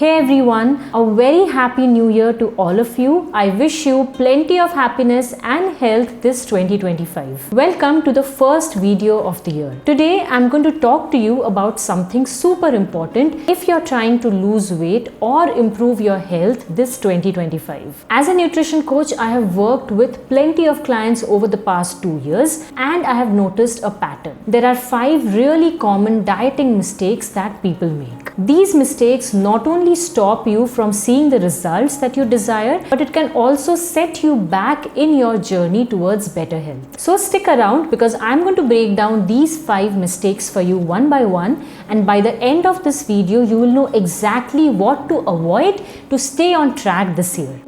Hey everyone, a very happy new year to all of you. I wish you plenty of happiness and health this 2025. Welcome to the first video of the year. Today I'm going to talk to you about something super important if you're trying to lose weight or improve your health this 2025. As a nutrition coach, I have worked with plenty of clients over the past 2 years and I have noticed a pattern. There are 5 really common dieting mistakes that people make. These mistakes not only stop you from seeing the results that you desire, but it can also set you back in your journey towards better health. So stick around because I'm going to break down these 5 mistakes for you one by one, and by the end of this video you will know exactly what to avoid to stay on track this year.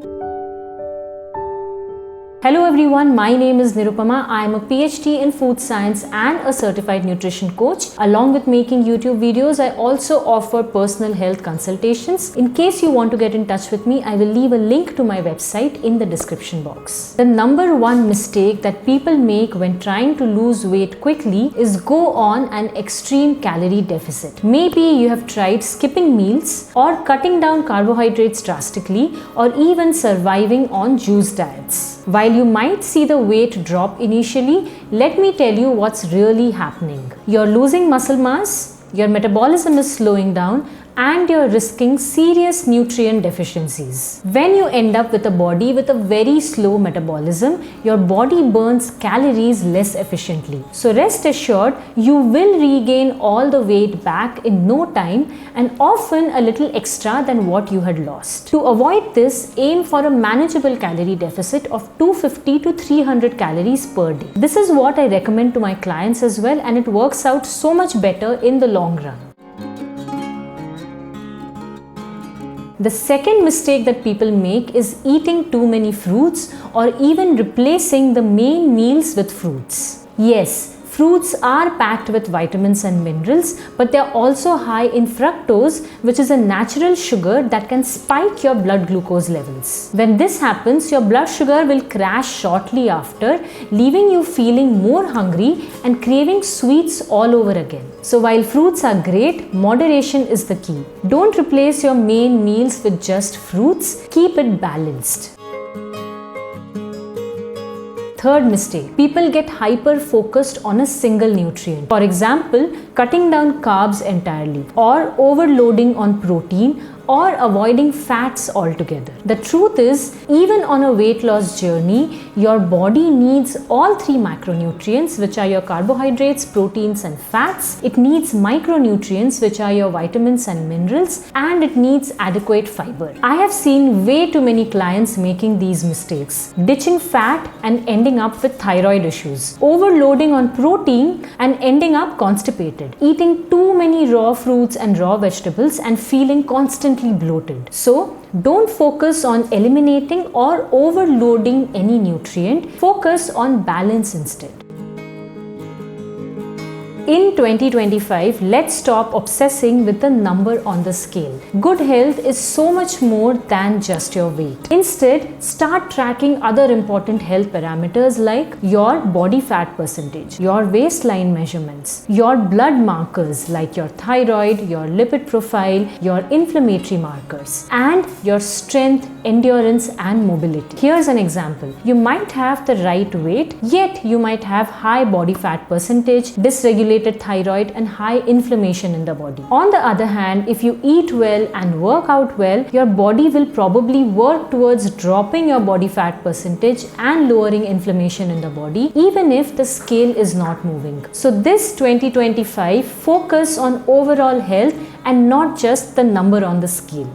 Hello everyone, my name is Nirupama. I am a PhD in food science and a certified nutrition coach. Along with making YouTube videos, I also offer personal health consultations. In case you want to get in touch with me, I will leave a link to my website in the description box. The number one mistake that people make when trying to lose weight quickly is go on an extreme calorie deficit. Maybe you have tried skipping meals or cutting down carbohydrates drastically or even surviving on juice diets. While you might see the weight drop initially, let me tell you what's really happening. You're losing muscle mass, your metabolism is slowing down, and you're risking serious nutrient deficiencies. When you end up with a body with a very slow metabolism, your body burns calories less efficiently. So rest assured, you will regain all the weight back in no time and often a little extra than what you had lost. To avoid this, aim for a manageable calorie deficit of 250 to 300 calories per day. This is what I recommend to my clients as well, and it works out so much better in the long run. The second mistake that people make is eating too many fruits or even replacing the main meals with fruits. Yes, fruits are packed with vitamins and minerals, but they are also high in fructose, which is a natural sugar that can spike your blood glucose levels. When this happens, your blood sugar will crash shortly after, leaving you feeling more hungry and craving sweets all over again. So while fruits are great, moderation is the key. Don't replace your main meals with just fruits, keep it balanced. Third mistake, people get hyper focused on a single nutrient. For example, cutting down carbs entirely or overloading on protein or avoiding fats altogether. The truth is, even on a weight loss journey, your body needs all 3 macronutrients, which are your carbohydrates, proteins and fats. It needs micronutrients, which are your vitamins and minerals, and it needs adequate fiber. I have seen way too many clients making these mistakes, ditching fat and ending up with thyroid issues, overloading on protein and ending up constipated, eating too many raw fruits and raw vegetables and feeling constantly bloated. So don't focus on eliminating or overloading any nutrient. Focus on balance instead. In 2025, let's stop obsessing with the number on the scale. Good health is so much more than just your weight. Instead, start tracking other important health parameters like your body fat percentage, your waistline measurements, your blood markers like your thyroid, your lipid profile, your inflammatory markers, and your strength, endurance, and mobility. Here's an example. You might have the right weight, yet you might have high body fat percentage, dysregulated thyroid and high inflammation in the body. On the other hand, if you eat well and work out well, your body will probably work towards dropping your body fat percentage and lowering inflammation in the body, even if the scale is not moving. So this 2025, focus on overall health and not just the number on the scale.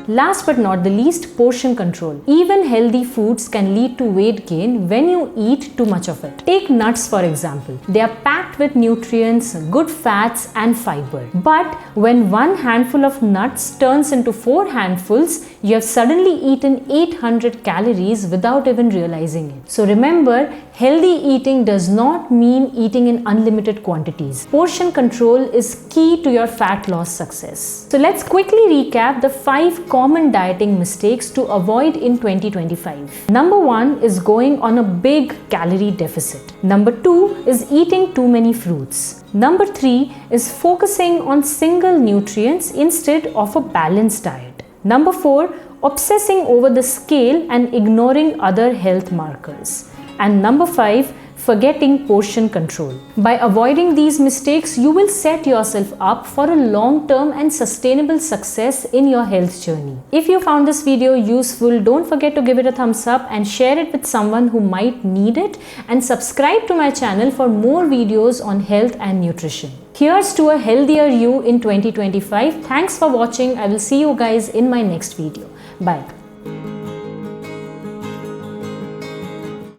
Last but not the least, portion control. Even healthy foods can lead to weight gain when you eat too much of it. Take nuts for example. They are packed with nutrients, good fats and fiber. But when one handful of nuts turns into 4 handfuls, you have suddenly eaten 800 calories without even realizing it. So remember, healthy eating does not mean eating in unlimited quantities. Portion control is key to your fat loss success. So let's quickly recap the 5 common common dieting mistakes to avoid in 2025. Number 1 is going on a big calorie deficit. Number 2 is eating too many fruits. Number 3 is focusing on single nutrients instead of a balanced diet. Number 4, obsessing over the scale and ignoring other health markers. And number 5, forgetting portion control. By avoiding these mistakes, you will set yourself up for a long-term and sustainable success in your health journey. If you found this video useful, don't forget to give it a thumbs up and share it with someone who might need it, and subscribe to my channel for more videos on health and nutrition. Here's to a healthier you in 2025. Thanks for watching. I will see you guys in my next video. Bye.